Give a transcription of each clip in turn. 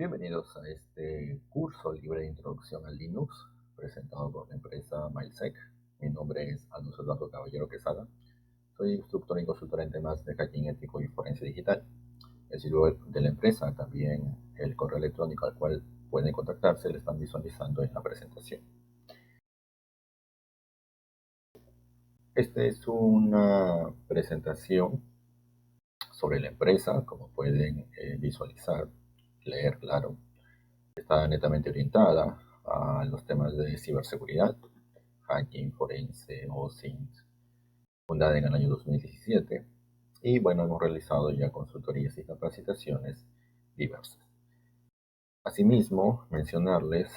Bienvenidos a este curso libre de introducción al Linux presentado por la empresa Milesec. Mi nombre es Alonso Eduardo Caballero Quesada. Soy instructor y consultor en temas de hacking ético y forense digital. El sitio web de la empresa, también el correo electrónico al cual pueden contactarse, lo están visualizando en la presentación. Esta es una presentación sobre la empresa, como pueden visualizar, leer, claro. Está netamente orientada a los temas de ciberseguridad, hacking, forense, OSINT, fundada en el año 2017. Y bueno, hemos realizado ya consultorías y capacitaciones diversas. Asimismo, mencionarles,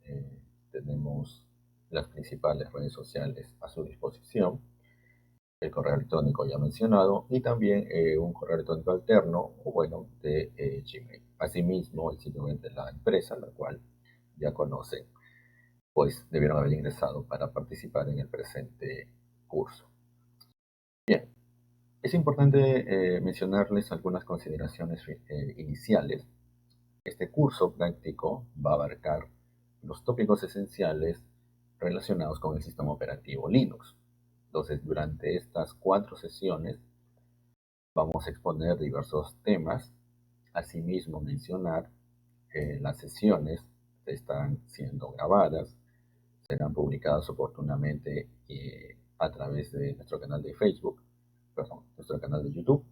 eh, tenemos las principales redes sociales a su disposición, el correo electrónico ya mencionado, y también un correo electrónico alterno, o bueno, de Gmail. Asimismo, el sitio web de la empresa, la cual ya conocen, pues debieron haber ingresado para participar en el presente curso. Bien, es importante mencionarles algunas consideraciones iniciales. Este curso práctico va a abarcar los tópicos esenciales relacionados con el sistema operativo Linux. Entonces, durante estas 4 sesiones vamos a exponer diversos temas. Asimismo, mencionar que las sesiones están siendo grabadas, serán publicadas oportunamente a través de nuestro canal de Facebook, perdón, nuestro canal de YouTube,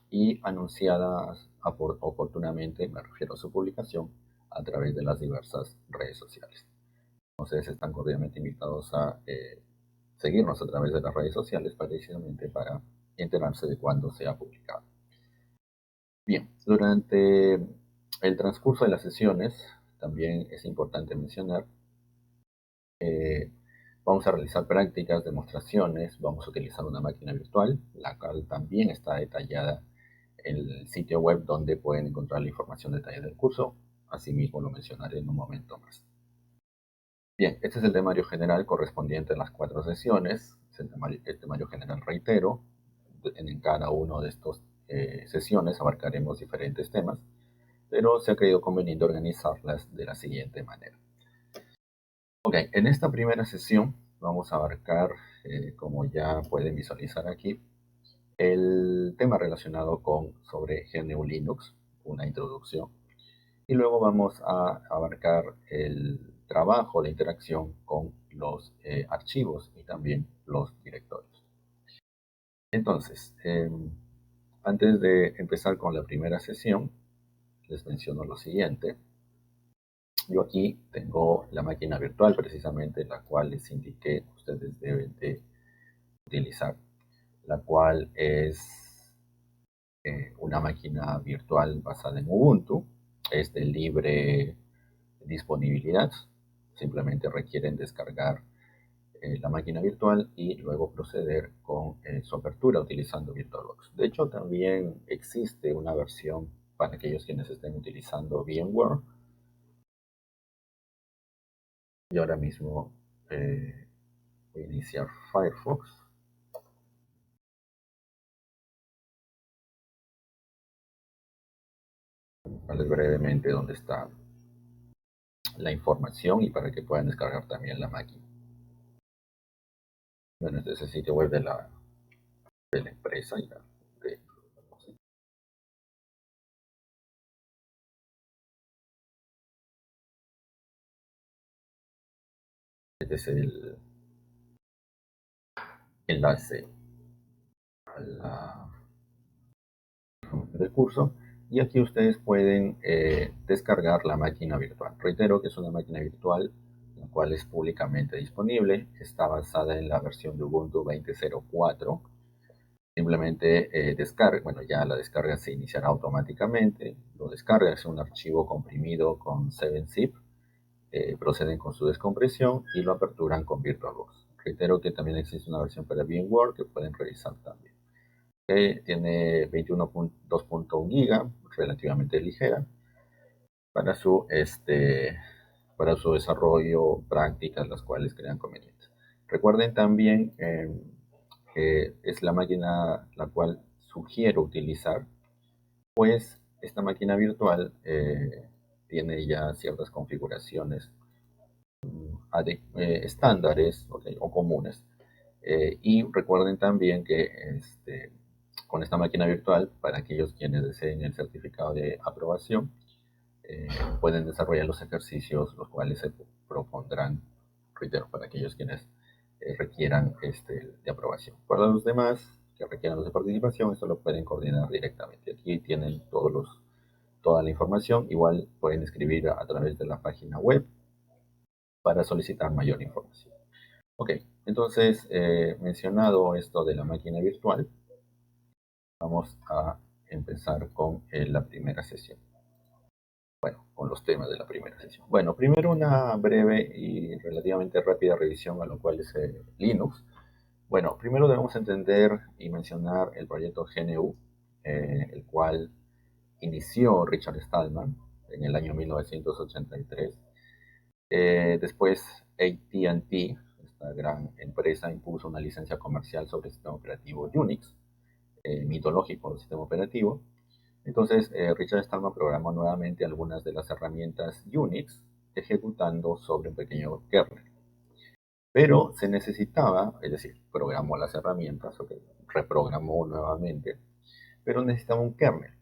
y anunciadas oportunamente, me refiero a su publicación, a través de las diversas redes sociales. Entonces están cordialmente invitados a seguirnos a través de las redes sociales precisamente para enterarse de cuándo se ha publicado. Bien, durante el transcurso de las sesiones también es importante mencionar vamos a realizar prácticas, demostraciones, vamos a utilizar una máquina virtual, la cual también está detallada en el sitio web donde pueden encontrar la información detallada del curso. Asimismo lo mencionaré en un momento más. Bien, este es el temario general correspondiente a las 4 sesiones. El temario general, reitero, en cada una de estas sesiones abarcaremos diferentes temas, pero se ha creído conveniente organizarlas de la siguiente manera. Ok, en esta primera sesión vamos a abarcar, como ya pueden visualizar aquí, el tema relacionado con sobre GNU Linux, una introducción, y luego vamos a abarcar el trabajo, la interacción con los archivos y también los directorios. Entonces, antes de empezar con la primera sesión, les menciono lo siguiente. Yo aquí tengo la máquina virtual precisamente la cual les indiqué ustedes deben de utilizar, la cual es una máquina virtual basada en Ubuntu, es de libre disponibilidad, simplemente requieren descargar la máquina virtual y luego proceder con su apertura utilizando VirtualBox. De hecho, también existe una versión para aquellos quienes estén utilizando VMware. Y ahora mismo voy a iniciar Firefox. Darles brevemente dónde está la información y para que puedan descargar también la máquina. Bueno, este es el sitio web de la empresa. Este es el enlace del curso. Y aquí ustedes pueden descargar la máquina virtual. Reitero que es una máquina virtual, la cual es públicamente disponible. Está basada en la versión de Ubuntu 20.04. Simplemente descarga, bueno, ya la descarga se iniciará automáticamente. Lo descarga, es un archivo comprimido con 7-zip. Proceden con su descompresión y lo aperturan con VirtualBox. Reitero que también existe una versión para VMware que pueden revisar también. Tiene 21.2.1 GB, relativamente ligera, para para su desarrollo, prácticas las cuales crean convenientes. Recuerden también que es la máquina la cual sugiero utilizar, pues esta máquina virtual tiene ya ciertas configuraciones estándares, ¿okay? O comunes. Y recuerden también que con esta máquina virtual, para aquellos quienes deseen el certificado de aprobación, pueden desarrollar los ejercicios los cuales se propondrán, reitero, para aquellos quienes requieran de aprobación. Para los demás que requieran los de participación, esto lo pueden coordinar directamente. Aquí tienen toda la información. Igual pueden escribir a través de la página web para solicitar mayor información. Ok, entonces, mencionado esto de la máquina virtual, vamos a empezar con la primera sesión. Bueno, con los temas de la primera sesión. Bueno, primero una breve y relativamente rápida revisión a lo cual es Linux. Bueno, primero debemos entender y mencionar el proyecto GNU, el cual inició Richard Stallman en el año 1983. Después AT&T, esta gran empresa, impuso una licencia comercial sobre el sistema operativo Unix, mitológico sistema operativo. Entonces, Richard Stallman programó nuevamente algunas de las herramientas Unix, ejecutando sobre un pequeño kernel. Pero se necesitaba, es decir, programó las herramientas, okay, reprogramó nuevamente, pero necesitaba un kernel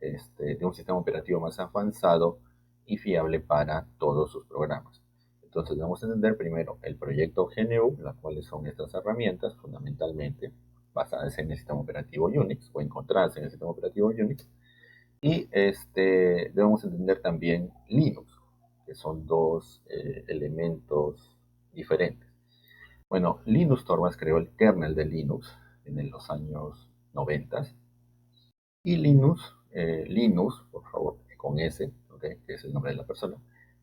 de un sistema operativo más avanzado y fiable para todos sus programas. Entonces vamos a entender primero el proyecto GNU, las cuales son estas herramientas fundamentalmente basadas en el sistema operativo Unix o encontradas en el sistema operativo Unix. Y debemos entender también Linux, que son dos elementos diferentes. Bueno, Linus Torvalds creó el kernel de Linux en los años 90 y Linus, por favor, con S, okay, que es el nombre de la persona,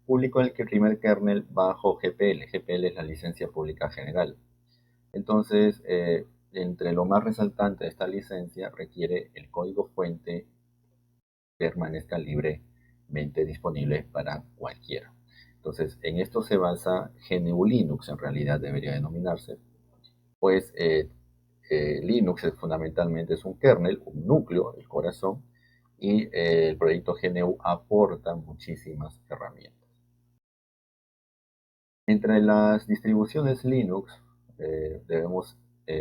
publicó el primer kernel bajo GPL. GPL es la licencia pública general. Entonces, entre lo más resaltante de esta licencia requiere el código fuente permanezca libremente disponible para cualquiera. Entonces, en esto se basa GNU Linux, en realidad debería denominarse, pues Linux fundamentalmente es un kernel, un núcleo, el corazón, y el proyecto GNU aporta muchísimas herramientas. Entre las distribuciones Linux debemos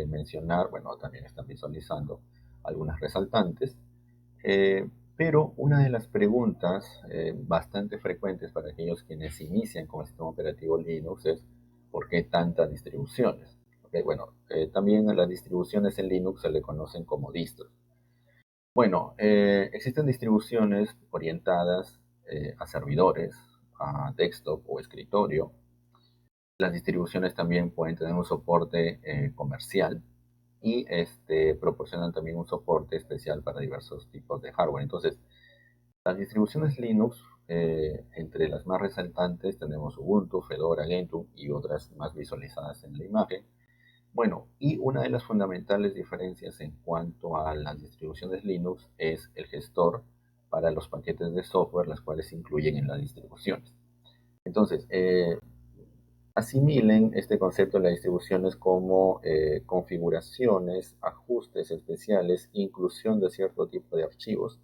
mencionar, bueno, también están visualizando algunas resaltantes, pero una de las preguntas bastante frecuentes para aquellos quienes inician con el sistema operativo Linux es ¿por qué tantas distribuciones? Okay, bueno, también a las distribuciones en Linux se le conocen como distros. Bueno, existen distribuciones orientadas a servidores, a desktop o escritorio. Las distribuciones también pueden tener un soporte comercial y proporcionan también un soporte especial para diversos tipos de hardware. Entonces, las distribuciones Linux, entre las más resaltantes tenemos Ubuntu, Fedora, Gentoo y otras más visualizadas en la imagen. Bueno, y una de las fundamentales diferencias en cuanto a las distribuciones Linux es el gestor para los paquetes de software, las cuales se incluyen en las distribuciones. Entonces, asimilen este concepto de las distribuciones como configuraciones, ajustes especiales, inclusión de cierto tipo de archivos,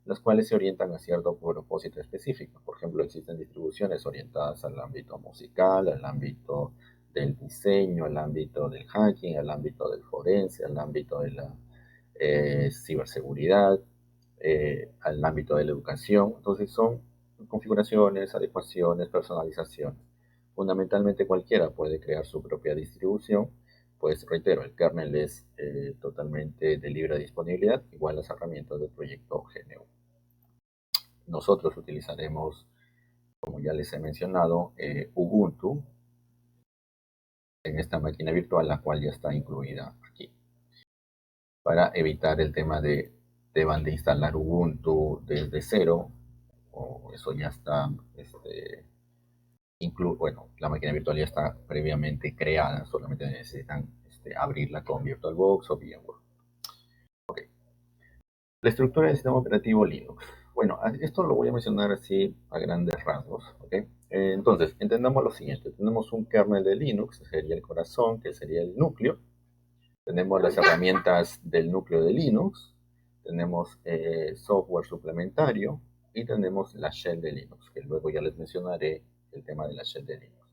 las cuales se orientan a cierto propósito específico. Por ejemplo, existen distribuciones orientadas al ámbito musical, al ámbito del diseño, al ámbito del hacking, al ámbito del forense, al ámbito de la ciberseguridad, al ámbito de la educación. Entonces son configuraciones, adecuaciones, personalizaciones. Fundamentalmente cualquiera puede crear su propia distribución, pues reitero, el kernel es totalmente de libre disponibilidad, igual las herramientas del proyecto GNU. Nosotros utilizaremos, como ya les he mencionado, Ubuntu en esta máquina virtual, la cual ya está incluida aquí, para evitar el tema deban de instalar Ubuntu desde cero, o eso ya está, bueno, la máquina virtual ya está previamente creada, solamente necesitan abrirla con VirtualBox o VMware. Okay. La estructura del sistema operativo Linux. Bueno, esto lo voy a mencionar así a grandes rasgos. ¿Okay? Entonces, entendamos lo siguiente. Tenemos un kernel de Linux, que sería el corazón, que sería el núcleo. Tenemos las herramientas del núcleo de Linux. Tenemos software suplementario, y tenemos la shell de Linux, que luego ya les mencionaré el tema de la shell de Linux.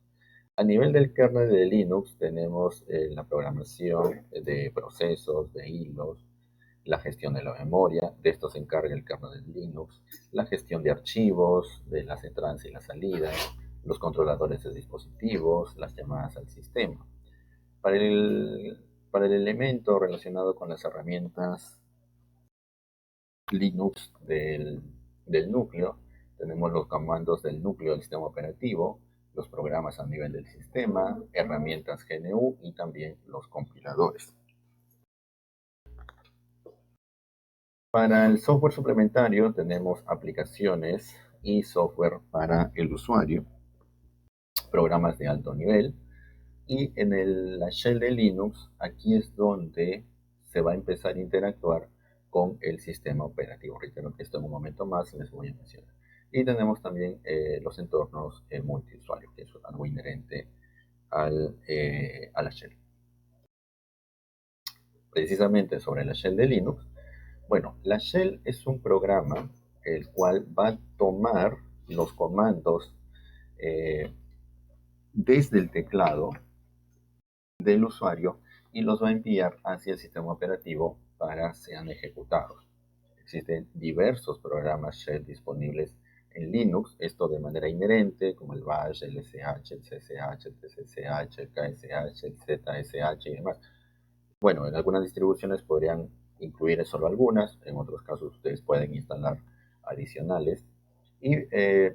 A nivel del kernel de Linux tenemos la programación de procesos, de hilos, la gestión de la memoria, de esto se encarga el kernel de Linux, la gestión de archivos, de las entradas y las salidas, los controladores de dispositivos, las llamadas al sistema. Para el, para el elemento relacionado con las herramientas Linux del núcleo, tenemos los comandos del núcleo del sistema operativo, los programas a nivel del sistema, herramientas GNU y también los compiladores. Para el software suplementario tenemos aplicaciones y software para el usuario, programas de alto nivel, y en la shell de Linux, aquí es donde se va a empezar a interactuar con el sistema operativo. Reitero que esto en un momento más les voy a mencionar. Y tenemos también los entornos multiusuario, que es algo inherente a la shell. Precisamente sobre la shell de Linux, bueno, la shell es un programa el cual va a tomar los comandos eh, desde el teclado del usuario y los va a enviar hacia el sistema operativo para sean ejecutados. Existen diversos programas shell disponibles en Linux, esto de manera inherente, como el bash, el sh, el csh, el tcsh, el ksh, el zsh y demás. Bueno, en algunas distribuciones podrían incluir solo algunas, en otros casos ustedes pueden instalar adicionales. Y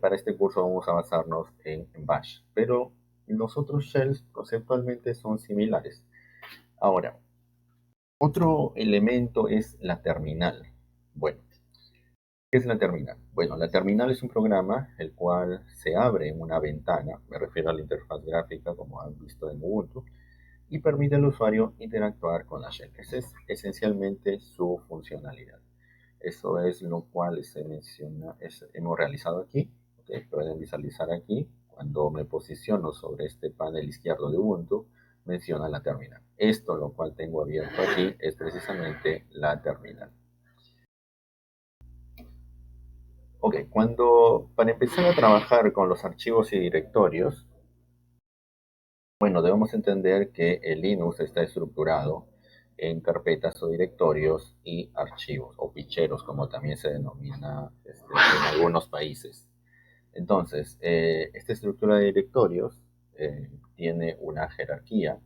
para este curso vamos a basarnos en bash, pero los otros shells conceptualmente son similares. Ahora, otro elemento es la terminal. Bueno, ¿qué es la terminal? Bueno, la terminal es un programa el cual se abre en una ventana, me refiero a la interfaz gráfica como han visto en Ubuntu, y permite al usuario interactuar con la shell. Esa es esencialmente su funcionalidad. Eso es lo cual se menciona, hemos realizado aquí. ¿Okay? Pueden visualizar aquí, cuando me posiciono sobre este panel izquierdo de Ubuntu, menciona la terminal. Esto lo cual tengo abierto aquí es precisamente la terminal. Ok, para empezar a trabajar con los archivos y directorios, bueno, debemos entender que el Linux está estructurado en carpetas o directorios y archivos, o ficheros, como también se denomina en algunos países. Entonces, esta estructura de directorios tiene una jerarquía.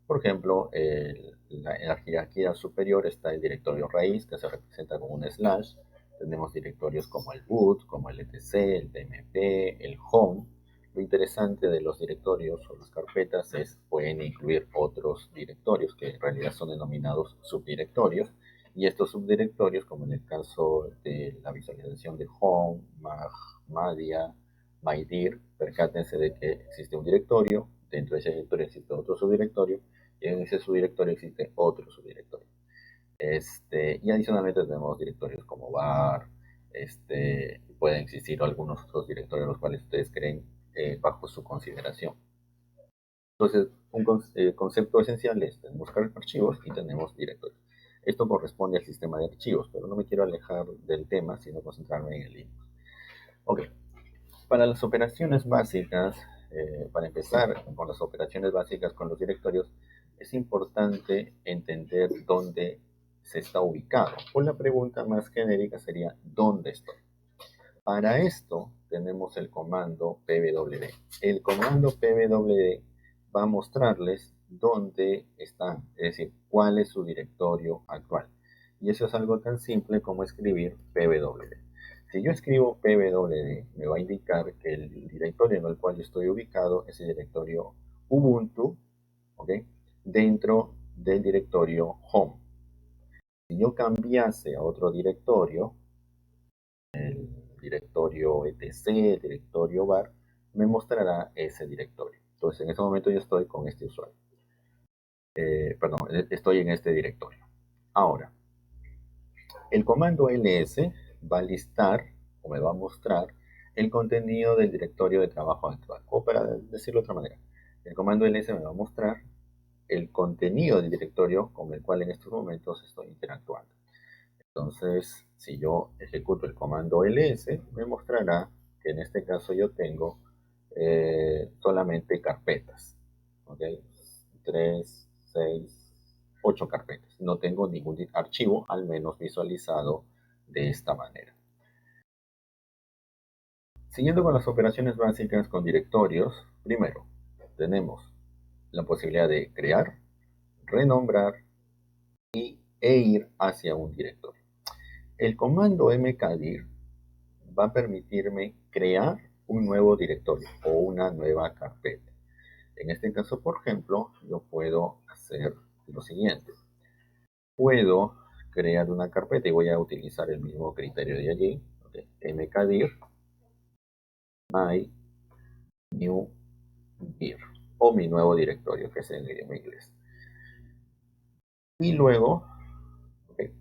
Por ejemplo, en la jerarquía superior está el directorio raíz, que se representa con un slash. Tenemos directorios como el boot, como el etc, el tmp, el home. Lo interesante de los directorios o las carpetas es pueden incluir otros directorios que en realidad son denominados subdirectorios, y estos subdirectorios, como en el caso de la visualización de home, mag, Madia, MyDir, percátense de que existe un directorio, dentro de ese directorio existe otro subdirectorio, y en ese subdirectorio existe otro subdirectorio. Y adicionalmente tenemos directorios como var, pueden existir algunos otros directorios los cuales ustedes creen bajo su consideración. Entonces, un concepto esencial es buscar archivos y tenemos directorios. Esto corresponde al sistema de archivos, pero no me quiero alejar del tema, sino concentrarme en el Linux. Ok, para las operaciones básicas, para empezar con las operaciones básicas con los directorios, es importante entender dónde se está ubicado. O la pregunta más genérica sería, ¿dónde estoy? Para esto tenemos el comando pwd. El comando pwd va a mostrarles dónde están, es decir, cuál es su directorio actual. Y eso es algo tan simple como escribir pwd. Si yo escribo pwd, me va a indicar que el directorio en el cual yo estoy ubicado es el directorio Ubuntu, ¿ok? Dentro del directorio home. Si yo cambiase a otro directorio, el directorio etc, el directorio var, me mostrará ese directorio. Entonces, en este momento yo estoy con este usuario. Perdón, estoy en este directorio. Ahora, el comando ls va a listar o me va a mostrar el contenido del directorio de trabajo actual. O para decirlo de otra manera, el comando ls me va a mostrar el contenido del directorio con el cual en estos momentos estoy interactuando. Entonces, si yo ejecuto el comando ls, me mostrará que en este caso yo tengo solamente carpetas. ¿Ok? 3, 6, 8 carpetas. No tengo ningún archivo, al menos visualizado de esta manera. Siguiendo con las operaciones básicas con directorios, primero tenemos la posibilidad de crear, renombrar e ir hacia un directorio. El comando mkdir va a permitirme crear un nuevo directorio o una nueva carpeta. En este caso, por ejemplo, yo puedo hacer lo siguiente. Puedo crear una carpeta y voy a utilizar el mismo criterio de allí. Okay. Mkdir my new dir o mi nuevo directorio, que es en idioma inglés. Y luego, okay,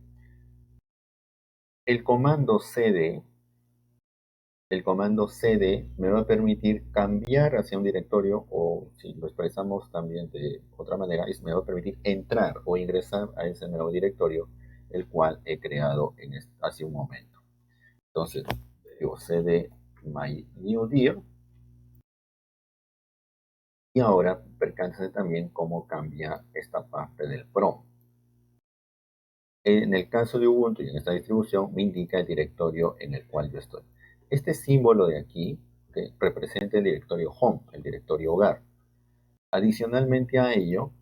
el comando cd me va a permitir cambiar hacia un directorio, o si lo expresamos también de otra manera, me va a permitir entrar o ingresar a ese nuevo directorio, el cual he creado hace un momento. Entonces, digo cd my new dir, y ahora percántense también cómo cambia esta parte del prompt. En el caso de Ubuntu y en esta distribución me indica el directorio en el cual yo estoy. Este símbolo de aquí representa el directorio home, el directorio hogar. Adicionalmente a ello,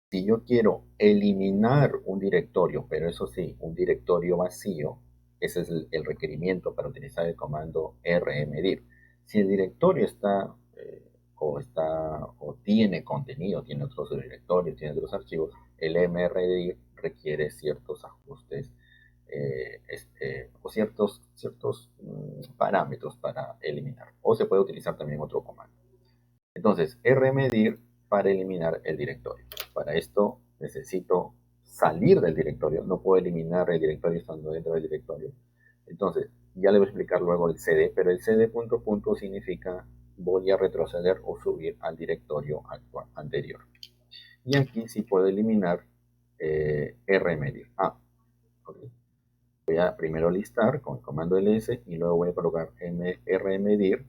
si yo quiero eliminar un directorio, pero eso sí, un directorio vacío, ese es el requerimiento para utilizar el comando rmdir. Si el directorio o tiene contenido, tiene otros directorios, tiene otros archivos, el mrdir requiere ciertos ajustes o ciertos parámetros para eliminar. O se puede utilizar también otro comando. Entonces, rmdir para eliminar el directorio. Para esto necesito salir del directorio. No puedo eliminar el directorio estando dentro del directorio. Entonces, ya le voy a explicar luego el cd, pero el cd punto punto significa voy a retroceder o subir al directorio anterior. Y aquí sí puedo eliminar rmdir. Okay. Voy a primero listar con el comando ls y luego voy a colocar rmdir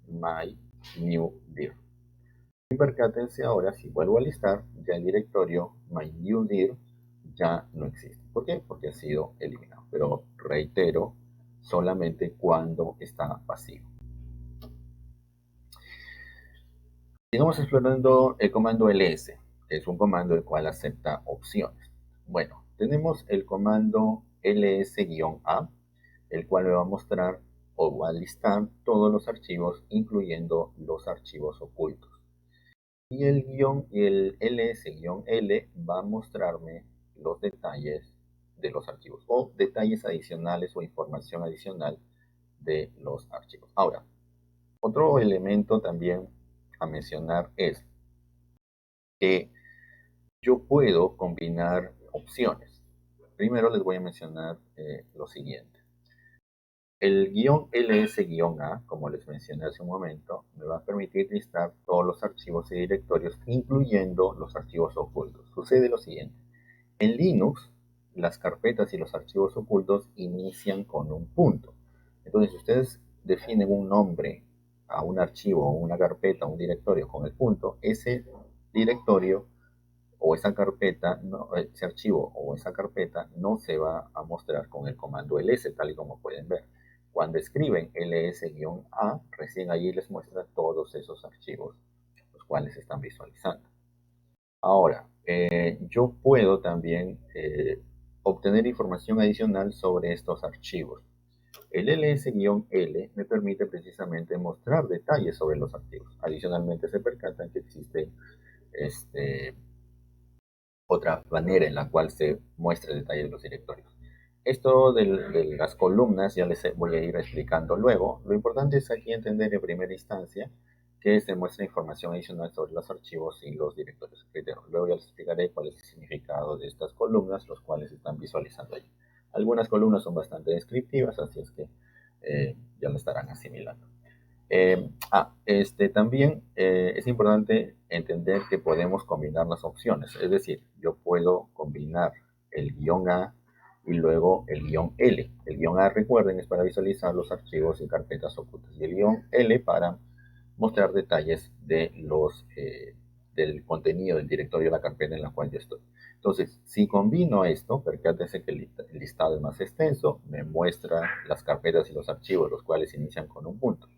my new dir. Y percátense ahora, si vuelvo a listar, ya el directorio myNewDir ya no existe. ¿Por qué? Porque ha sido eliminado. Pero reitero, solamente cuando está vacío. Sigamos explorando el comando ls, que es un comando el cual acepta opciones. Bueno, tenemos el comando ls-a, el cual me va a mostrar o va a listar todos los archivos, incluyendo los archivos ocultos. Y el ls-l va a mostrarme los detalles de los archivos o detalles adicionales o información adicional de los archivos. Ahora, otro elemento también a mencionar es que yo puedo combinar opciones. Primero les voy a mencionar lo siguiente. El ls-a, como les mencioné hace un momento, me va a permitir listar todos los archivos y directorios, incluyendo los archivos ocultos. Sucede lo siguiente. En Linux, las carpetas y los archivos ocultos inician con un punto. Entonces, si ustedes definen un nombre a un archivo, una carpeta, un directorio con el punto, ese directorio o esa carpeta, ese archivo o esa carpeta no se va a mostrar con el comando ls, tal y como pueden ver. Cuando escriben ls-a, recién allí les muestra todos esos archivos, los cuales están visualizando. Ahora, yo puedo también obtener información adicional sobre estos archivos. El ls-l me permite precisamente mostrar detalles sobre los archivos. Adicionalmente se percatan que existe otra manera en la cual se muestra el detalle de los directorios. Esto de las columnas ya les voy a ir explicando luego. Lo importante es aquí entender en primera instancia que se muestra información adicional sobre los archivos y los directorios. Luego ya les explicaré cuál es el significado de estas columnas, los cuales están visualizando allí. Algunas columnas son bastante descriptivas, así es que ya lo estarán asimilando. También es importante entender que podemos combinar las opciones, es decir, yo puedo combinar el guión A y luego el guión L. El guión A, recuerden, es para visualizar los archivos y carpetas ocultas, y el guión L para mostrar detalles del contenido del directorio de la carpeta en la cual yo estoy. Entonces, si combino esto, percátese que el listado es más extenso, me muestra las carpetas y los archivos, los cuales inician con un punto.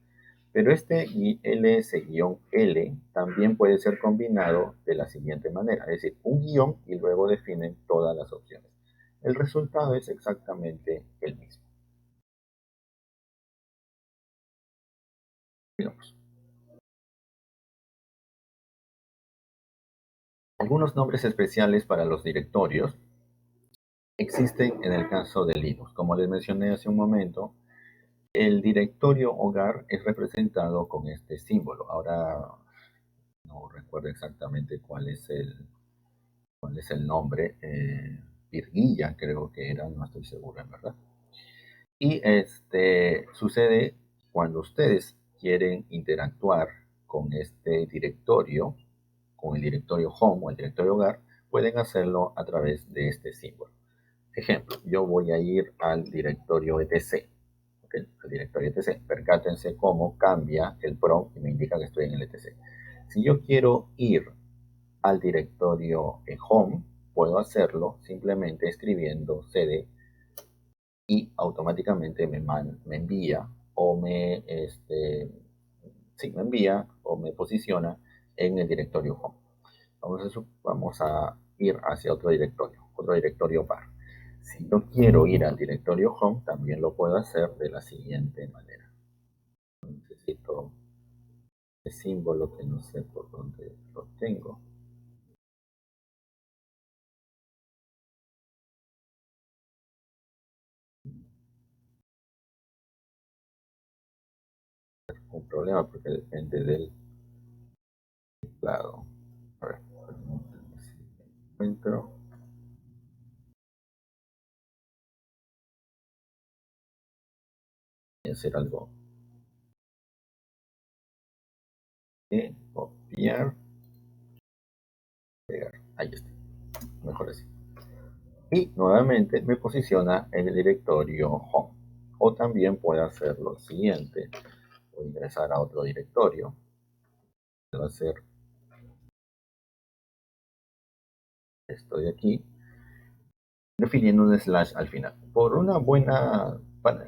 Pero este ls-l también puede ser combinado de la siguiente manera, es decir, un guión y luego definen todas las opciones. El resultado es exactamente el mismo. Veamos. Algunos nombres especiales para los directorios existen en el caso de Linux. Como les mencioné hace un momento, el directorio hogar es representado con este símbolo. Ahora no recuerdo exactamente cuál es el nombre. Virguilla creo que era, no estoy seguro en verdad. Y sucede cuando ustedes quieren interactuar con este directorio, con el directorio home o el directorio hogar, pueden hacerlo a través de este símbolo. Ejemplo, yo voy a ir al directorio etc. ¿Okay? Al directorio etc. Percátense cómo cambia el prompt y me indica que estoy en el etc. Si yo quiero ir al directorio home, puedo hacerlo simplemente escribiendo cd y automáticamente me envía o me envía o me posiciona en el directorio home. Vamos a ir hacia otro directorio var. Si yo quiero ir al directorio home, también lo puedo hacer de la siguiente manera. Necesito el símbolo que no sé por dónde lo tengo. Un problema porque depende del teclado. A ver, si encuentro. Voy a hacer algo de copiar, pegar. Ahí está. Mejor así. Y nuevamente me posiciona en el directorio home. O también puedo hacer lo siguiente. Voy a ingresar a otro directorio. Voy a hacer esto de aquí, definiendo un slash al final. Por una buena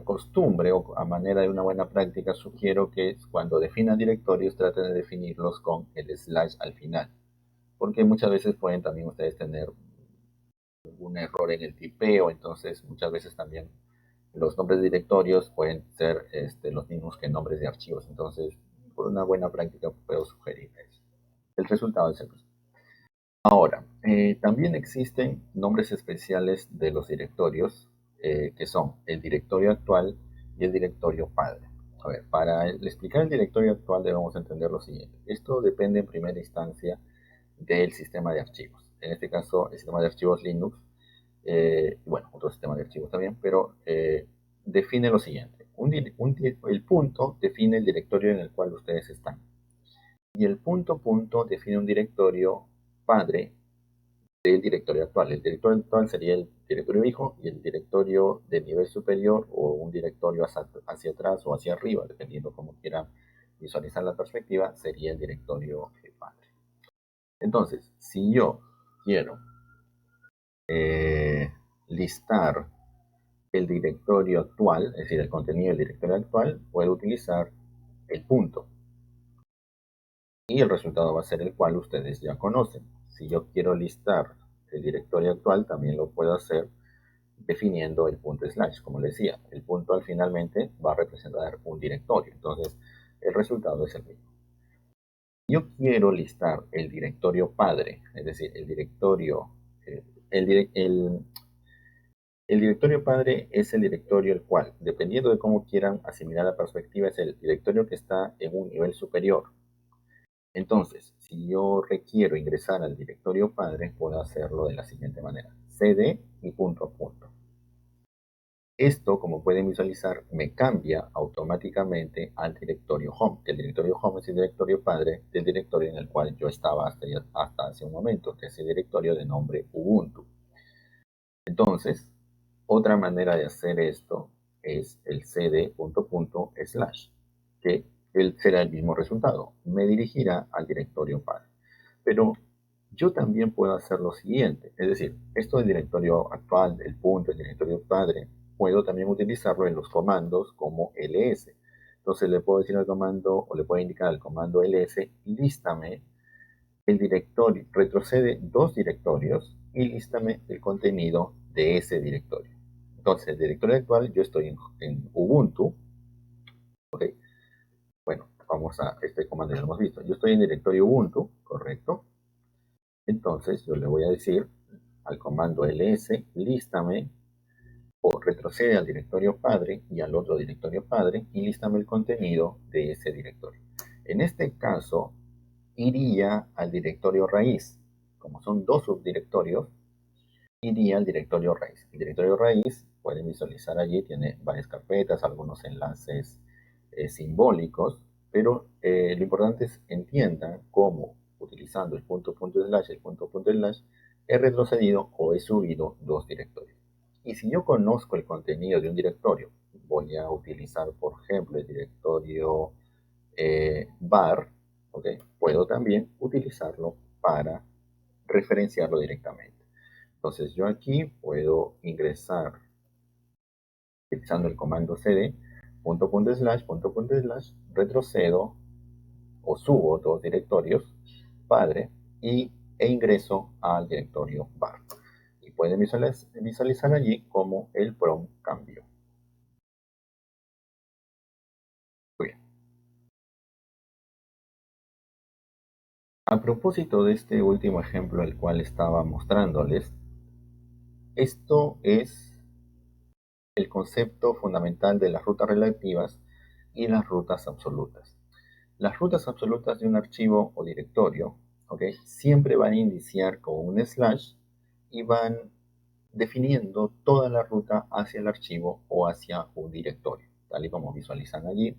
costumbre o a manera de una buena práctica, sugiero que cuando definan directorios traten de definirlos con el slash al final, porque muchas veces pueden también ustedes tener un error en el tipeo, entonces muchas veces también los nombres de directorios pueden ser los mismos que nombres de archivos, entonces por una buena práctica puedo sugerir eso. El resultado es el mismo. Ahora, también existen nombres especiales de los directorios, que son el directorio actual y el directorio padre. A ver, para explicar el directorio actual debemos entender lo siguiente. Esto depende en primera instancia del sistema de archivos. En este caso, el sistema de archivos Linux, bueno, otro sistema de archivos también, pero define lo siguiente. El punto define el directorio en el cual ustedes están. Y el punto define un directorio padre del directorio actual. El directorio actual sería el directorio hijo y el directorio de nivel superior o un directorio hacia atrás o hacia arriba, dependiendo cómo quieran visualizar la perspectiva, padre. Entonces, si yo quiero listar el directorio actual, es decir, el contenido del directorio actual, puedo utilizar el punto. Y el resultado va a ser el cual ustedes ya conocen. Si yo quiero listar el directorio actual, también lo puedo hacer definiendo el punto slash. Como les decía, el punto al finalmente va a representar un directorio. Entonces, el resultado es el mismo. Yo quiero listar el directorio padre, es decir, el directorio, el directorio padre es el directorio el cual, dependiendo de cómo quieran asimilar la perspectiva, es el directorio que está en un nivel superior. Entonces, si yo requiero ingresar al directorio padre, puedo hacerlo de la siguiente manera: cd y punto a punto. Esto, como pueden visualizar, me cambia automáticamente al directorio home. El directorio home es el directorio padre del directorio en el cual yo estaba hasta hace un momento, que es el directorio de nombre Ubuntu. Entonces, Otra manera de hacer esto es el cd punto punto slash, que él será el mismo resultado, me dirigirá al directorio padre. Pero yo también puedo hacer lo siguiente, es decir, esto del directorio actual, el punto, el directorio padre, puedo también utilizarlo en los comandos como ls. Entonces le puedo decir al comando, o le puedo indicar al comando ls, lístame el directorio, retrocede dos directorios y lístame el contenido de ese directorio. Entonces, el directorio actual, yo estoy en Ubuntu, ¿ok? Bueno, vamos a este comando, ya lo hemos visto. Yo estoy en directorio Ubuntu, ¿correcto? Entonces, yo le voy a decir al comando ls, lístame o retrocede al directorio padre y al otro directorio padre y lístame el contenido de ese directorio. En este caso, iría al directorio raíz. Como son dos subdirectorios, iría al directorio raíz. El directorio raíz, pueden visualizar allí, tiene varias carpetas, algunos enlaces simbólicos, pero lo importante es entiendan cómo, utilizando el punto punto slash, el punto punto slash, he retrocedido o he subido dos directorios. Y si yo conozco el contenido de un directorio, voy a utilizar, por ejemplo, el directorio var, ¿okay? Puedo también utilizarlo para referenciarlo directamente. Entonces yo aquí puedo ingresar utilizando el comando cd, punto punto slash, retrocedo o subo dos directorios, padre, e ingreso al directorio var. Y pueden visualizar allí cómo el prompt cambió. Muy bien. A propósito de este último ejemplo el cual estaba mostrándoles, esto es el concepto fundamental de las rutas relativas y las rutas absolutas. Las rutas absolutas de un archivo o directorio, ¿okay? Siempre van a iniciar con un slash y van definiendo toda la ruta hacia el archivo o hacia un directorio, tal y como visualizan allí.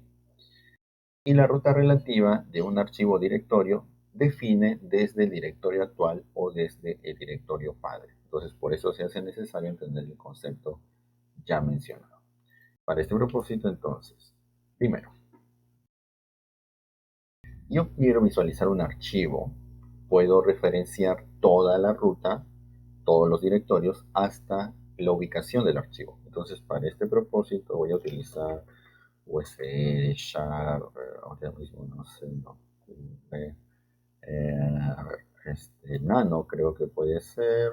Y la ruta relativa de un archivo o directorio define desde el directorio actual o desde el directorio padre. Entonces, por eso se hace necesario entender el concepto ya mencionado. Para este propósito, entonces, primero, yo quiero visualizar un archivo, puedo referenciar toda la ruta, todos los directorios, hasta la ubicación del archivo. Entonces, para este propósito voy a utilizar USE, SHAR, ahora mismo no sé, no, a ver, Nano creo que puede ser.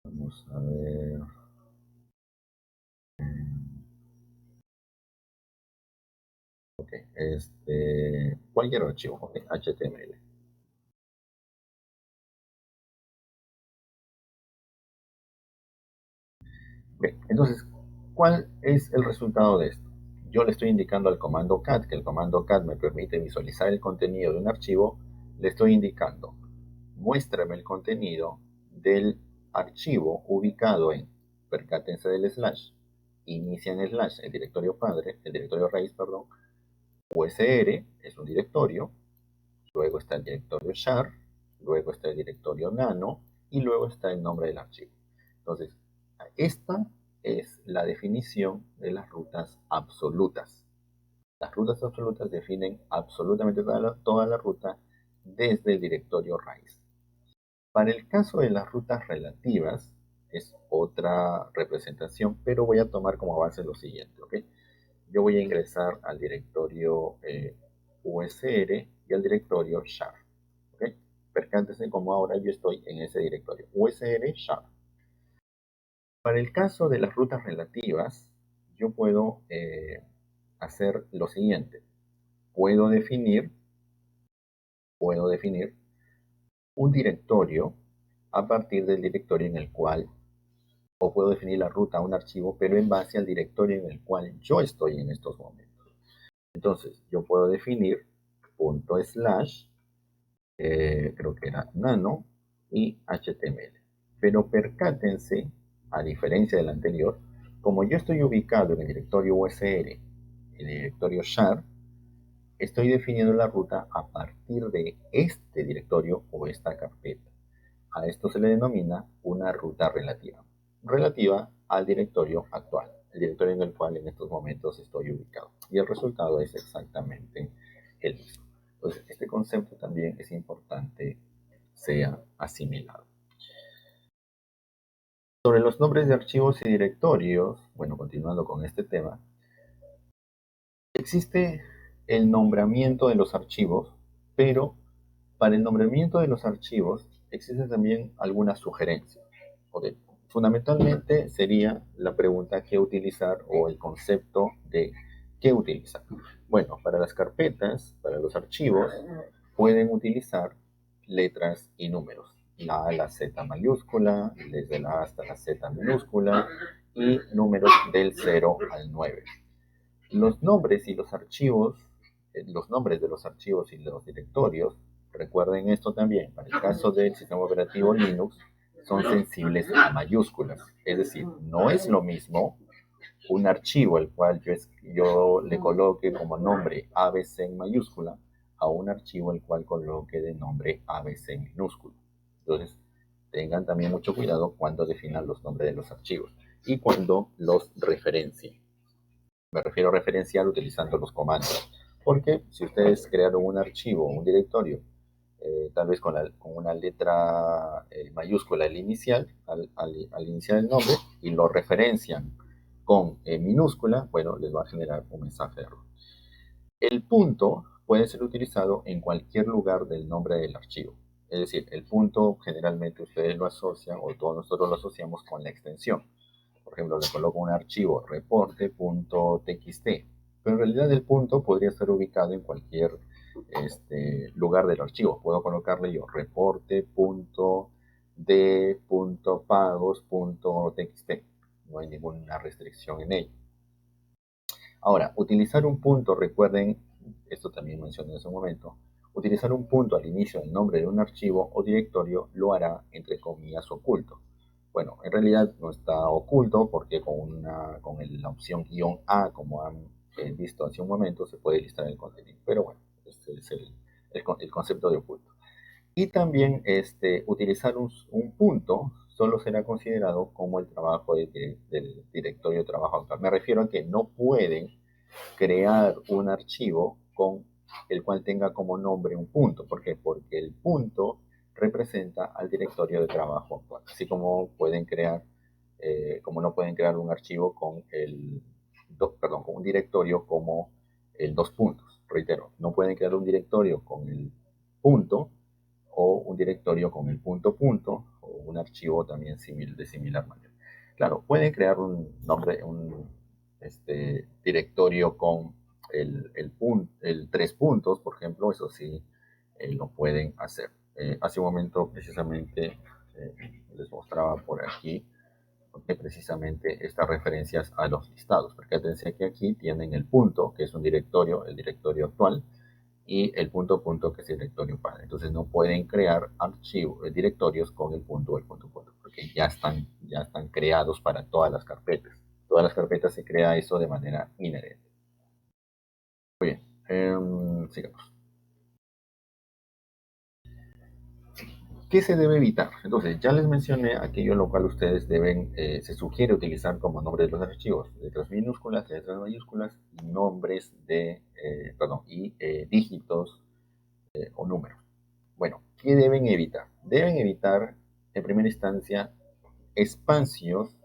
Vamos a ver. Ok, cualquier archivo, ok, HTML. Bien, entonces, ¿cuál es el resultado de esto? Yo le estoy indicando al comando cat, que el comando cat me permite visualizar el contenido de un archivo, le estoy indicando, muéstrame el contenido del archivo ubicado en, percátense del slash, inicia en slash el directorio padre, el directorio raíz, perdón, USR es un directorio, luego está el directorio char, luego está el directorio nano y luego está el nombre del archivo. Entonces, esta es la definición de las rutas absolutas. Las rutas absolutas definen absolutamente toda la ruta desde el directorio raíz. Para el caso de las rutas relativas, es otra representación, pero voy a tomar como base lo siguiente, ¿ok? Yo voy a ingresar al directorio USR y al directorio char, ¿ok? Percántense como ahora yo estoy en ese directorio, USR char. Para el caso de las rutas relativas, yo puedo hacer lo siguiente. Puedo definir un directorio a partir del directorio en el cual, o puedo definir la ruta a un archivo, pero en base al directorio en el cual yo estoy en estos momentos. Entonces, yo puedo definir punto slash, creo que era nano, y HTML. Pero percátense, a diferencia del anterior, como yo estoy ubicado en el directorio USR, el directorio char, estoy definiendo la ruta a partir de este directorio o esta carpeta. A esto se le denomina una ruta relativa al directorio actual, el directorio en el cual en estos momentos estoy ubicado. Y el resultado es exactamente el mismo. Entonces, este concepto también es importante sea asimilado. Sobre los nombres de archivos y directorios, bueno, continuando con este tema, existe el nombramiento de los archivos, pero para el nombramiento de los archivos existen también algunas sugerencias. Okay. Fundamentalmente sería la pregunta qué utilizar o el concepto de qué utilizar. Bueno, para las carpetas, para los archivos, pueden utilizar letras y números. La A a la Z mayúscula, desde la A hasta la Z minúscula y números del 0 al 9. Los nombres y los archivos, los nombres de los archivos y los directorios, recuerden esto también, para el caso del sistema operativo Linux, son sensibles a mayúsculas. Es decir, no es lo mismo un archivo el cual yo le coloque como nombre ABC en mayúscula a un archivo el cual coloque de nombre ABC en minúscula. Entonces, tengan también mucho cuidado cuando definan los nombres de los archivos y cuando los referencien. Me refiero a referenciar utilizando los comandos. Porque si ustedes crearon un archivo, un directorio, tal vez con una letra mayúscula al iniciar el nombre y lo referencian con minúscula, bueno, les va a generar un mensaje de error. El punto puede ser utilizado en cualquier lugar del nombre del archivo. Es decir, el punto generalmente ustedes lo asocian o todos nosotros lo asociamos con la extensión. Por ejemplo, le coloco un archivo reporte.txt, pero en realidad el punto podría estar ubicado en cualquier lugar del archivo. Puedo colocarle yo reporte.d.pagos.txt. No hay ninguna restricción en ello. Ahora, utilizar un punto, recuerden, esto también mencioné en un momento, utilizar un punto al inicio del nombre de un archivo o directorio lo hará, entre comillas, oculto. Bueno, en realidad no está oculto porque con la opción "-a", como han visto hace un momento, se puede listar el contenido. Pero bueno, este es el concepto de oculto. Y también utilizar un punto solo será considerado como el trabajo del directorio de trabajo actual. Me refiero a que no pueden crear un archivo con el cual tenga como nombre un punto. ¿Por qué? Porque el punto representa al directorio de trabajo actual. Así como pueden crear, como no pueden crear un archivo con con un directorio como el dos puntos. Reitero, no pueden crear un directorio con el punto o un directorio con el punto punto o un archivo también de similar manera. Claro, pueden crear un nombre, un directorio con el tres puntos, por ejemplo, eso sí lo pueden hacer. Hace un momento precisamente les mostraba por aquí precisamente estas referencias a los listados. Porque atención que aquí tienen el punto, que es un directorio, el directorio actual, y el punto punto, que es el directorio padre. Entonces no pueden crear archivos, directorios con el punto o el punto punto, porque ya están creados para todas las carpetas. Todas las carpetas se crea eso de manera inherente. Muy bien, sigamos. ¿Qué se debe evitar? Entonces, ya les mencioné aquello en lo cual ustedes se sugiere utilizar como nombre de los archivos, letras minúsculas, letras mayúsculas, y nombres y dígitos o números. Bueno, ¿qué deben evitar? Deben evitar, en primera instancia, espacios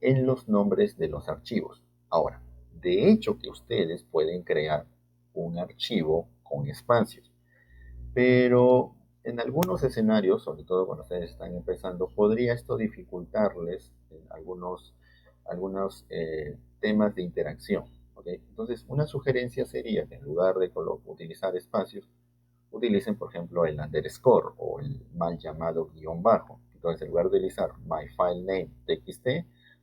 en los nombres de los archivos. Ahora, de hecho que ustedes pueden crear un archivo con espacios, pero en algunos escenarios, sobre todo cuando ustedes están empezando, podría esto dificultarles algunos temas de interacción. ¿Okay? Entonces, una sugerencia sería que en lugar de utilizar espacios, utilicen, por ejemplo, el underscore o el mal llamado guión bajo. Entonces, en lugar de utilizar myFileName.txt,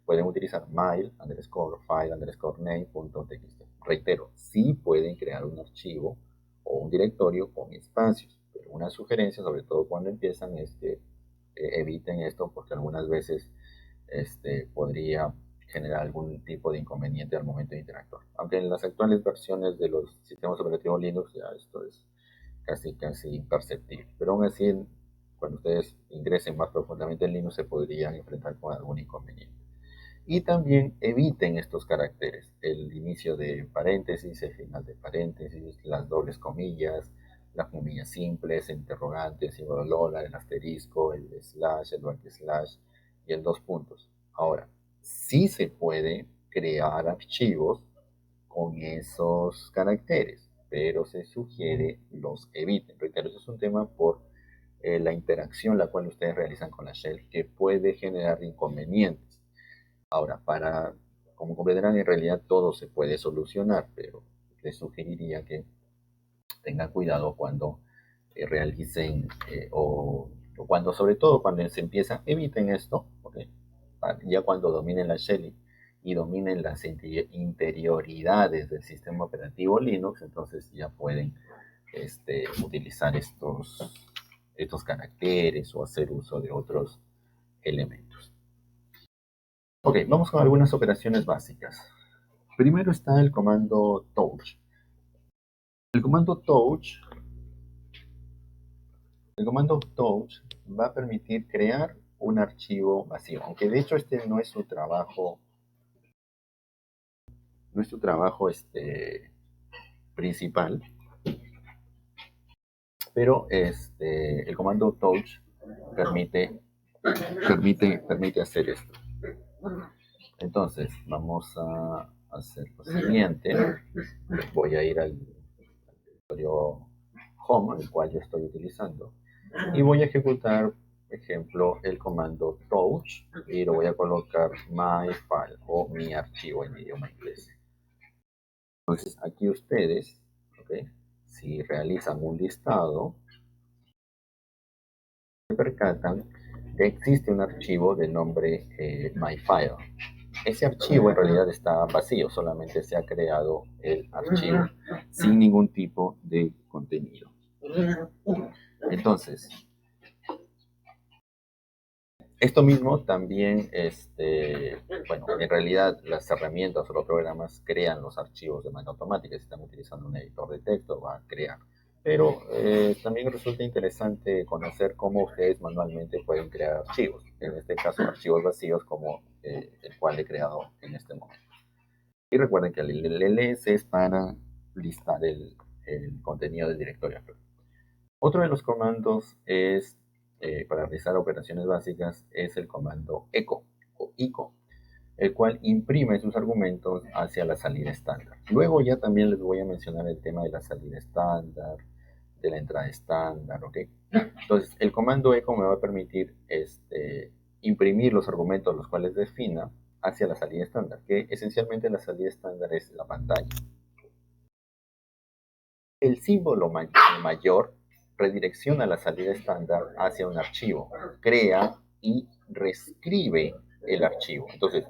pueden utilizar my underscore file underscore name.txt. Reitero, sí pueden crear un archivo o un directorio con espacios, pero una sugerencia, sobre todo cuando empiezan, es que eviten esto porque algunas veces podría generar algún tipo de inconveniente al momento de interactuar. Aunque en las actuales versiones de los sistemas operativos Linux ya esto es casi imperceptible. Pero aún así, cuando ustedes ingresen más profundamente en Linux se podrían enfrentar con algún inconveniente. Y también eviten estos caracteres, el inicio de paréntesis, el final de paréntesis, las dobles comillas, las comillas simples, interrogantes, símbolo Lola, el asterisco, el slash, el backslash y el dos puntos. Ahora, sí se puede crear archivos con esos caracteres, pero se sugiere los eviten. Reitero, eso es un tema por la interacción la cual ustedes realizan con la shell que puede generar inconvenientes. Ahora, como comprenderán, en realidad todo se puede solucionar, pero les sugeriría que tengan cuidado cuando realicen o cuando, sobre todo cuando se empieza, eviten esto, porque ya cuando dominen la shell y dominen las interioridades del sistema operativo Linux, entonces ya pueden utilizar estos caracteres o hacer uso de otros elementos. Ok, vamos con algunas operaciones básicas. Primero está el comando touch. El comando touch va a permitir crear un archivo vacío, aunque de hecho este no es su trabajo, principal, pero el comando touch permite hacer esto. Entonces, vamos a hacer lo siguiente. Voy a ir al directorio home, el cual yo estoy utilizando, y voy a ejecutar, por ejemplo, el comando touch y lo voy a colocar my file o mi archivo en idioma inglés. Entonces, aquí ustedes, ¿okay? Si realizan un listado, se percatan que existe un archivo de nombre myfile. Ese archivo en realidad está vacío, solamente se ha creado el archivo sin ningún tipo de contenido. Entonces, esto mismo también, bueno, en realidad las herramientas o los programas crean los archivos de manera automática. Si están utilizando un editor de texto, va a crear. Pero también resulta interesante conocer cómo ustedes manualmente pueden crear archivos. En este caso, archivos vacíos como el cual he creado en este momento. Y recuerden que el ls es para listar el contenido del directorio. Otro de los comandos es, para realizar operaciones básicas, es el comando echo o echo, el cual imprime sus argumentos hacia la salida estándar. Luego ya también les voy a mencionar el tema de la salida estándar, de la entrada estándar, ¿ok? Entonces, el comando echo me va a permitir imprimir los argumentos los cuales defina hacia la salida estándar, que esencialmente la salida estándar es la pantalla. El símbolo mayor redirecciona la salida estándar hacia un archivo, crea y reescribe el archivo. Entonces,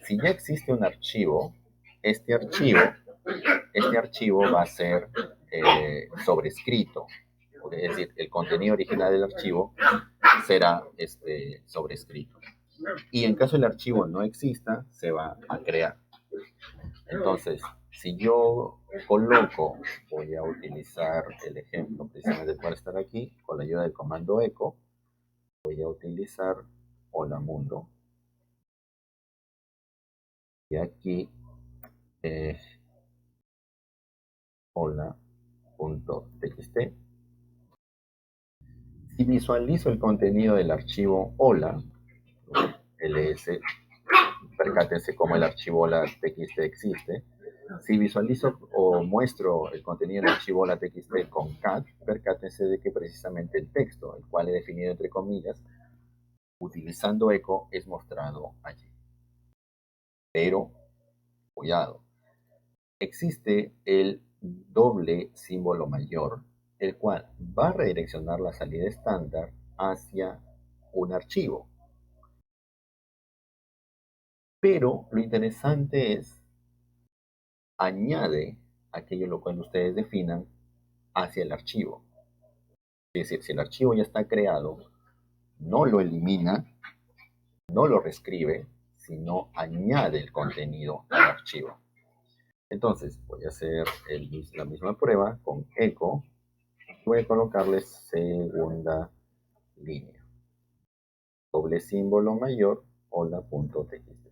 si ya existe un archivo, este archivo va a ser sobrescrito. Es decir, el contenido original del archivo será sobrescrito. Y en caso el archivo no exista, se va a crear. Entonces, si yo coloco, voy a utilizar el ejemplo precisamente para estar aquí, con la ayuda del comando echo, voy a utilizar hola mundo. Y aquí, hola.txt. Si visualizo el contenido del archivo hola, ls, percátense cómo el archivo hola.txt existe. Si visualizo o muestro el contenido del archivo hola.txt con cat, percátense de que precisamente el texto, el cual he definido entre comillas, utilizando echo, es mostrado allí. Pero, cuidado, existe el doble símbolo mayor, el cual va a redireccionar la salida estándar hacia un archivo. Pero lo interesante es, añade aquello lo cual ustedes definan hacia el archivo. Es decir, si el archivo ya está creado, no lo elimina, no lo reescribe, sino añade el contenido al archivo. Entonces, voy a hacer la misma prueba con echo. Voy a colocarle segunda línea. Doble símbolo mayor, hola.txt.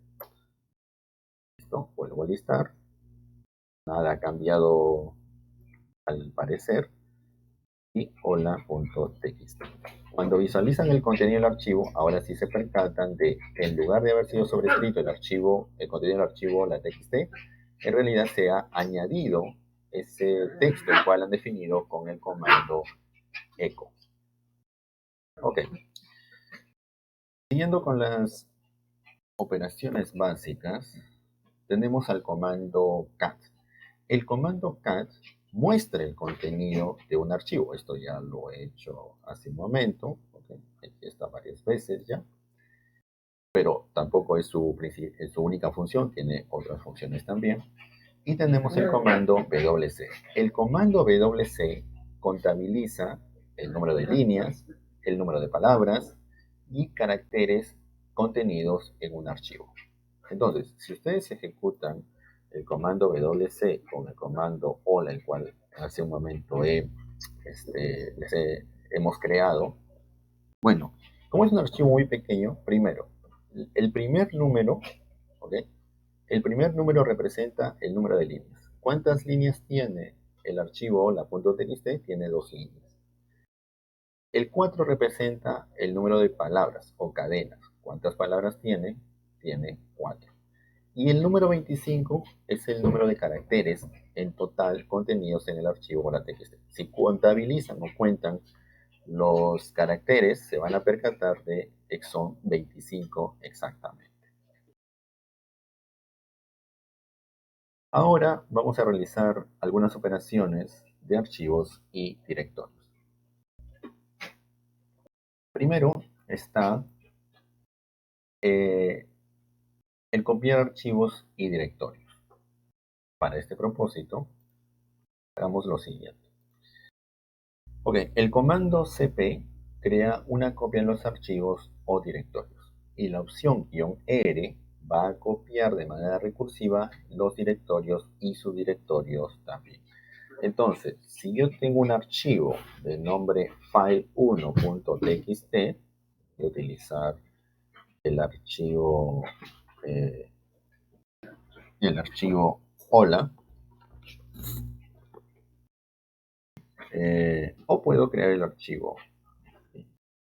Listo, vuelvo a listar. Nada ha cambiado al parecer. Y hola.txt. Cuando visualizan el contenido del archivo, ahora sí se percatan de que en lugar de haber sido sobrescrito el contenido del archivo, la txt, en realidad se ha añadido ese texto el cual han definido con el comando echo. Ok. Siguiendo con las operaciones básicas, tenemos al comando cat. El comando cat muestra el contenido de un archivo. Esto ya lo he hecho hace un momento. Okay. Aquí está varias veces ya. Pero tampoco es su única función. Tiene otras funciones también. Y tenemos el comando wc. El comando wc contabiliza el número de líneas, el número de palabras y caracteres contenidos en un archivo. Entonces, si ustedes ejecutan el comando wc con el comando hola, el cual hace un momento hemos creado, bueno, como es un archivo muy pequeño, primero, el primer número, ¿ok? El primer número representa el número de líneas. ¿Cuántas líneas tiene el archivo hola.txt? Tiene 2 líneas. El 4 representa el número de palabras o cadenas. ¿Cuántas palabras tiene? Tiene 4. Y el número 25 es el número de caracteres en total contenidos en el archivo hola.txt. Si contabilizan o cuentan los caracteres, se van a percatar de que son 25 exactamente. Ahora vamos a realizar algunas operaciones de archivos y directorios. Primero está el copiar archivos y directorios. Para este propósito, hagamos lo siguiente. Ok, el comando cp crea una copia en los archivos o directorios. Y la opción "-r" va a copiar de manera recursiva los directorios y subdirectorios también. Entonces, si yo tengo un archivo de nombre file1.txt, voy a utilizar el archivo hola, o puedo crear el archivo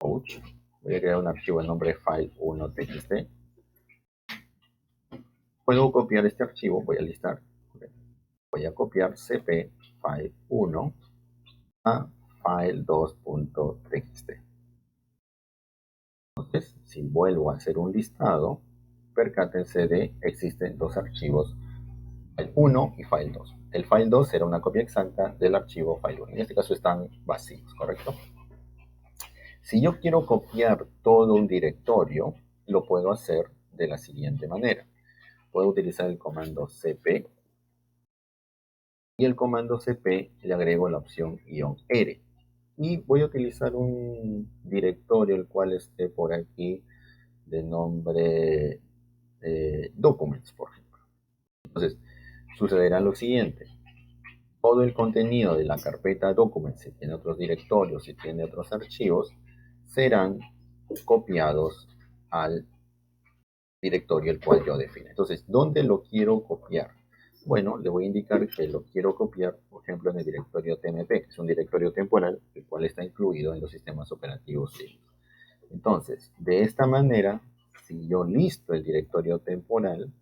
ouch. Voy a crear un archivo de nombre file1.txt. Puedo copiar este archivo, voy a listar, voy a copiar cp file1 a file2.txt. Entonces, si vuelvo a hacer un listado, percátense de que existen dos archivos, file 1 y file 2. El file 2 será una copia exacta del archivo file 1. En este caso están vacíos, ¿correcto? Si yo quiero copiar todo un directorio, lo puedo hacer de la siguiente manera. Puedo utilizar el comando cp y el comando cp le agrego la opción "-r". Y voy a utilizar un directorio el cual esté por aquí de nombre documents, por ejemplo. Entonces, sucederá lo siguiente. Todo el contenido de la carpeta documents, si tiene otros directorios, si tiene otros archivos, serán copiados al directorio el cual yo define. Entonces, ¿dónde lo quiero copiar? Bueno, le voy a indicar que lo quiero copiar, por ejemplo, en el directorio tmp, que es un directorio temporal, el cual está incluido en los sistemas operativos Linux. Entonces, de esta manera, si yo listo el directorio temporal,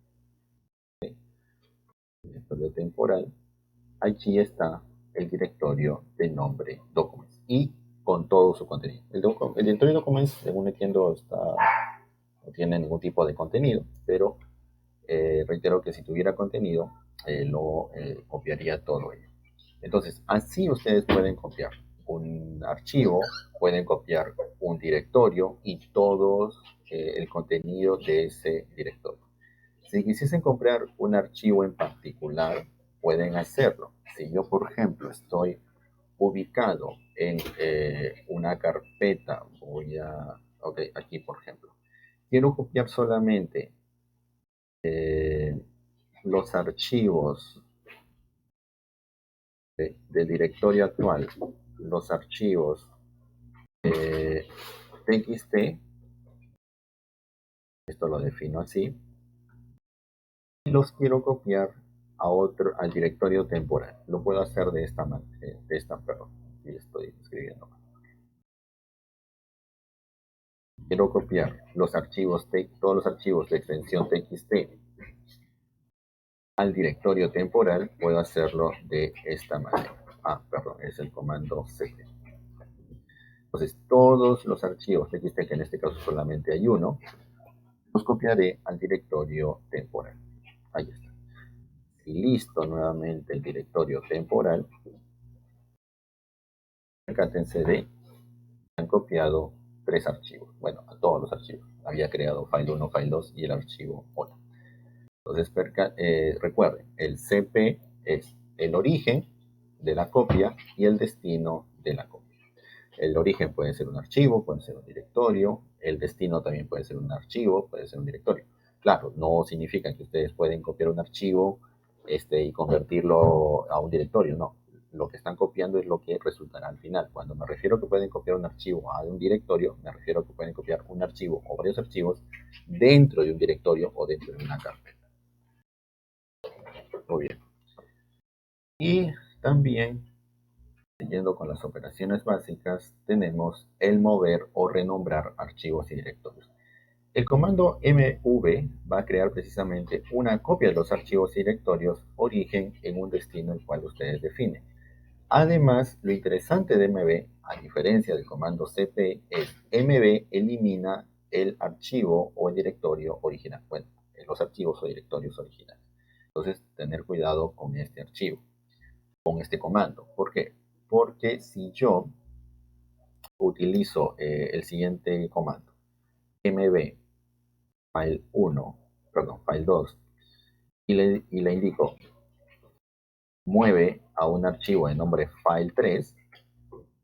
allí está el directorio de nombre documents y con todo su contenido. El directorio documents, según entiendo, no tiene ningún tipo de contenido, pero reitero que si tuviera contenido, lo copiaría todo ello. Entonces, así ustedes pueden copiar un archivo, pueden copiar un directorio y todo el contenido de ese directorio. Si quisiesen copiar un archivo en particular, pueden hacerlo. Si yo, por ejemplo, estoy ubicado en una carpeta, ok, aquí por ejemplo, quiero copiar solamente los archivos del directorio actual, los archivos txt, esto lo defino así, y los quiero copiar al directorio temporal. Lo puedo hacer de esta manera, perdón, y estoy escribiendo. Quiero copiar todos los archivos de extensión txt al directorio temporal, puedo hacerlo de esta manera. Perdón, es el comando cp. Entonces, todos los archivos txt, que en este caso solamente hay uno, los copiaré al directorio temporal. Ahí está. Y listo nuevamente el directorio temporal. Percátense de han copiado 3 archivos. Bueno, a todos los archivos. Había creado file 1, file 2 y el archivo 1. Entonces, recuerden, el CP es el origen de la copia y el destino de la copia. El origen puede ser un archivo, puede ser un directorio. El destino también puede ser un archivo, puede ser un directorio. Claro, no significa que ustedes pueden copiar un archivo y convertirlo a un directorio, no. Lo que están copiando es lo que resultará al final. Cuando me refiero a que pueden copiar un archivo a un directorio, me refiero a que pueden copiar un archivo o varios archivos dentro de un directorio o dentro de una carpeta. Muy bien. Y también, siguiendo con las operaciones básicas, tenemos el mover o renombrar archivos y directorios. El comando mv va a crear precisamente una copia de los archivos y directorios origen en un destino el cual ustedes definen. Además, lo interesante de mv, a diferencia del comando cp, es mv elimina el archivo o el directorio original. Bueno, los archivos o directorios originales. Entonces, tener cuidado con este archivo, con este comando. ¿Por qué? Porque si yo utilizo el siguiente comando, mv file 1, perdón, file 2, y le indico mueve a un archivo de nombre file 3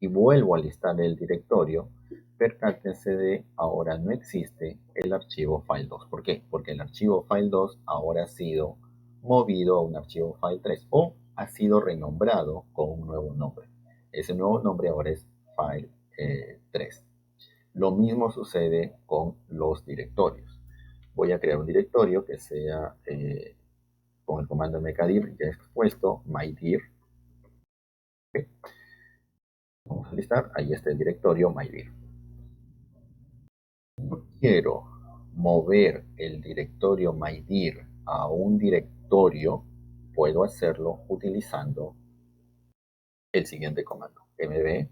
y vuelvo a listar el directorio, percátense de ahora no existe el archivo file 2. ¿Por qué? Porque el archivo file 2 ahora ha sido movido a un archivo file 3 o ha sido renombrado con un nuevo nombre. Ese nuevo nombre ahora es file 3. Lo mismo sucede con los directorios. Voy a crear un directorio que sea con el comando mkdir ya expuesto, mydir. ¿Okay? Vamos a listar, ahí está el directorio mydir. Quiero mover el directorio mydir a un directorio, puedo hacerlo utilizando el siguiente comando, mv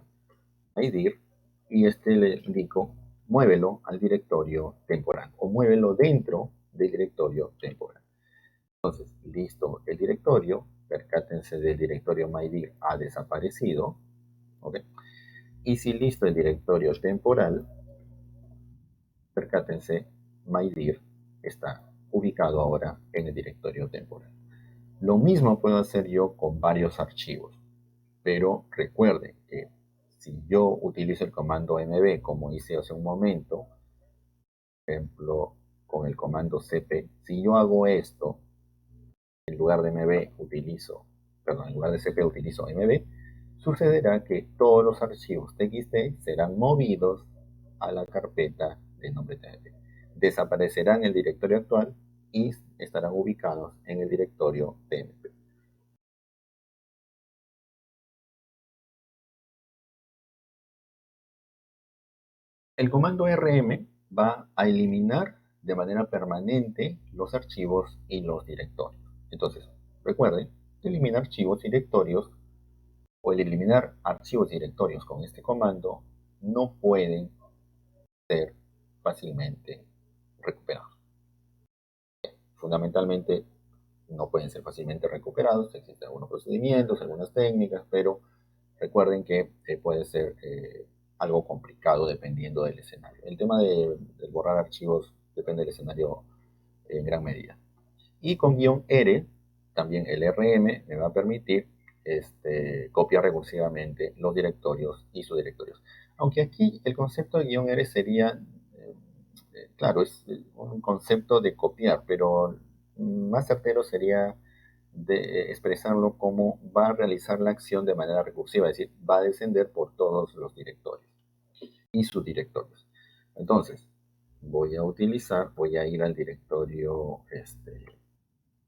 mydir, y le indico muévelo al directorio temporal o muévelo dentro del directorio temporal. Entonces, listo el directorio, percátense del directorio mydir ha desaparecido, ¿ok? Y si listo el directorio temporal, percátense, mydir está ubicado ahora en el directorio temporal. Lo mismo puedo hacer yo con varios archivos, pero recuerden que si yo utilizo el comando mv como hice hace un momento, por ejemplo, con el comando cp, si yo hago esto, en lugar de cp utilizo mv, sucederá que todos los archivos txt serán movidos a la carpeta de nombre txt. Desaparecerán en el directorio actual y estarán ubicados en el directorio tmp. El comando rm va a eliminar de manera permanente los archivos y los directorios. Entonces, recuerden, eliminar archivos y directorios o el eliminar archivos y directorios con este comando no pueden ser fácilmente recuperados. Fundamentalmente no pueden ser fácilmente recuperados, existen algunos procedimientos, algunas técnicas, pero recuerden que puede ser algo complicado dependiendo del escenario. El tema de borrar archivos depende del escenario en gran medida. Y con "-r", también el rm me va a permitir copiar recursivamente los directorios y subdirectorios. Aunque aquí el concepto de "-r" sería, claro, es un concepto de copiar, pero más certero sería de expresarlo como va a realizar la acción de manera recursiva, es decir, va a descender por todos los directorios y subdirectorios. Entonces, voy a ir al directorio,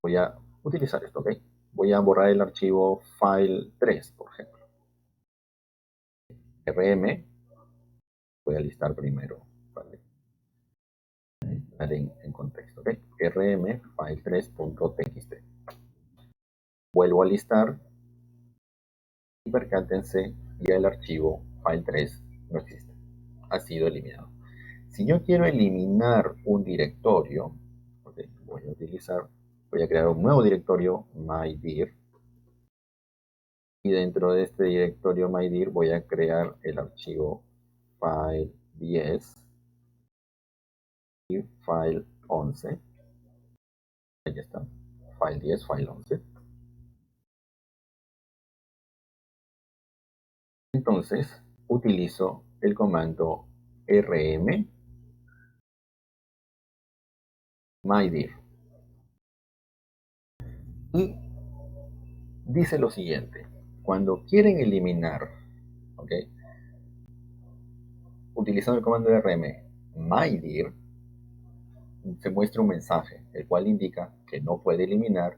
voy a utilizar esto, ¿ok? Voy a borrar el archivo file3, por ejemplo. rm, voy a listar primero, ¿vale? En contexto, ¿ok? rm file3.txt. Vuelvo a listar y percátense, ya el archivo file3 no existe, ha sido eliminado. Si yo quiero eliminar un directorio, okay, voy a crear un nuevo directorio, mydir, y dentro de este directorio mydir voy a crear el archivo file10 y file11. Ahí está, file10, file11. Entonces utilizo el comando rm mydir y dice lo siguiente: cuando quieren eliminar, ¿ok?, utilizando el comando rm mydir, se muestra un mensaje, el cual indica que no puede eliminar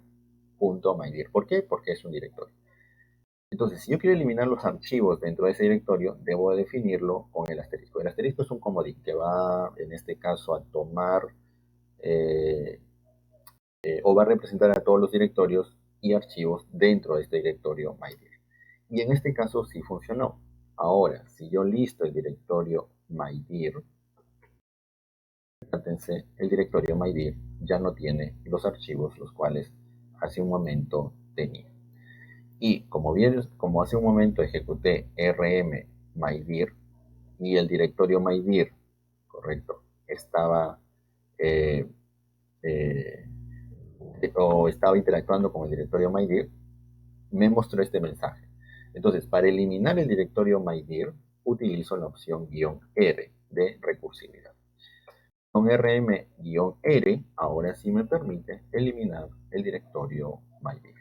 .mydir. ¿Por qué? Porque es un directorio. Entonces, si yo quiero eliminar los archivos dentro de ese directorio, debo definirlo con el asterisco. El asterisco es un comodín que va, en este caso, a tomar eh, o va a representar a todos los directorios y archivos dentro de este directorio mydir. Y en este caso sí funcionó. Ahora, si yo listo el directorio mydir, fíjense, el directorio mydir ya no tiene los archivos los cuales hace un momento tenía. Y como hace un momento ejecuté rm mydir y el directorio mydir, correcto, estaba eh, eh, o estaba interactuando con el directorio mydir, me mostró este mensaje. Entonces, para eliminar el directorio mydir, utilizo la opción "-r" de recursividad. Con rm-r, ahora sí me permite eliminar el directorio mydir.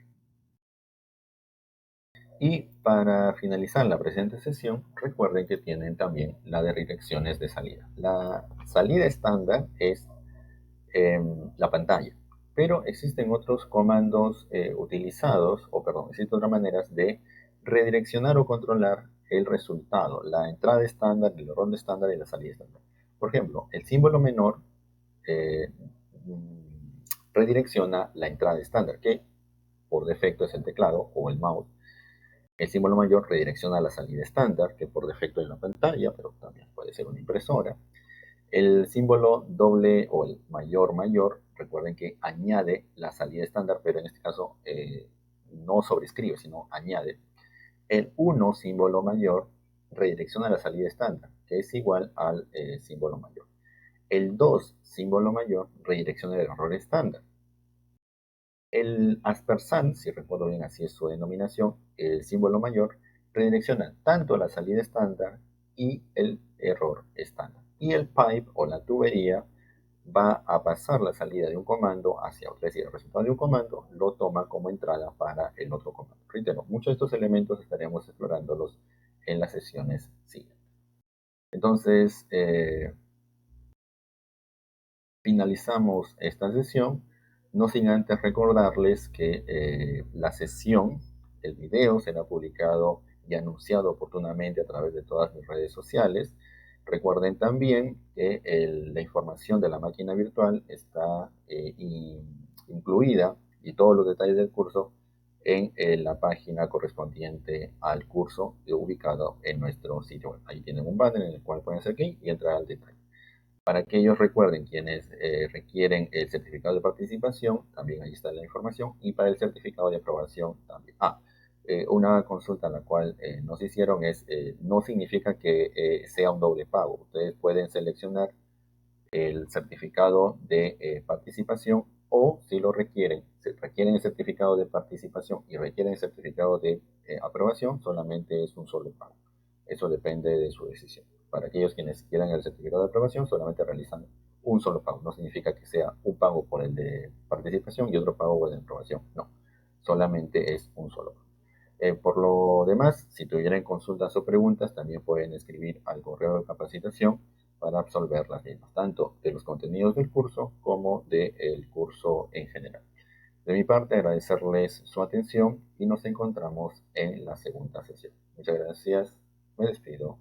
Y para finalizar la presente sesión, recuerden que tienen también la de redirecciones de salida. La salida estándar es la pantalla, pero existen otros comandos existen otras maneras de redireccionar o controlar el resultado, la entrada estándar, el error estándar y la salida estándar. Por ejemplo, el símbolo menor eh, redirecciona la entrada estándar, que por defecto es el teclado o el mouse. El símbolo mayor redirecciona la salida estándar, que por defecto es la pantalla, pero también puede ser una impresora. El símbolo doble o el mayor, recuerden que añade la salida estándar, pero en este caso no sobrescribe, sino añade. El 1 símbolo mayor redirecciona la salida estándar, que es igual al símbolo mayor. El 2 símbolo mayor redirecciona el error estándar. El aspersand, si recuerdo bien así es su denominación, el símbolo mayor, redirecciona tanto la salida estándar y el error estándar. Y el pipe o la tubería va a pasar la salida de un comando hacia otro. Es decir, el resultado de un comando lo toma como entrada para el otro comando. Reitero, muchos de estos elementos estaremos explorándolos en las sesiones siguientes. Entonces, finalizamos esta sesión, no sin antes recordarles que la sesión, el video, será publicado y anunciado oportunamente a través de todas mis redes sociales. Recuerden también que la información de la máquina virtual está incluida y todos los detalles del curso en la página correspondiente al curso ubicado en nuestro sitio web. Ahí tienen un banner en el cual pueden hacer clic y entrar al detalle. Para que ellos recuerden quienes requieren el certificado de participación, también ahí está la información, y para el certificado de aprobación también. Una consulta la cual nos hicieron es, no significa que sea un doble pago. Ustedes pueden seleccionar el certificado de participación o si lo requieren el certificado de participación y requieren el certificado de aprobación, solamente es un solo pago. Eso depende de su decisión. Para aquellos quienes quieran el certificado de aprobación, solamente realizan un solo pago. No significa que sea un pago por el de participación y otro pago por el de aprobación. No, solamente es un solo pago. Por lo demás, si tuvieran consultas o preguntas, también pueden escribir al correo de capacitación para absolver las mismas, tanto de los contenidos del curso como del curso en general. De mi parte, agradecerles su atención y nos encontramos en la segunda sesión. Muchas gracias, me despido.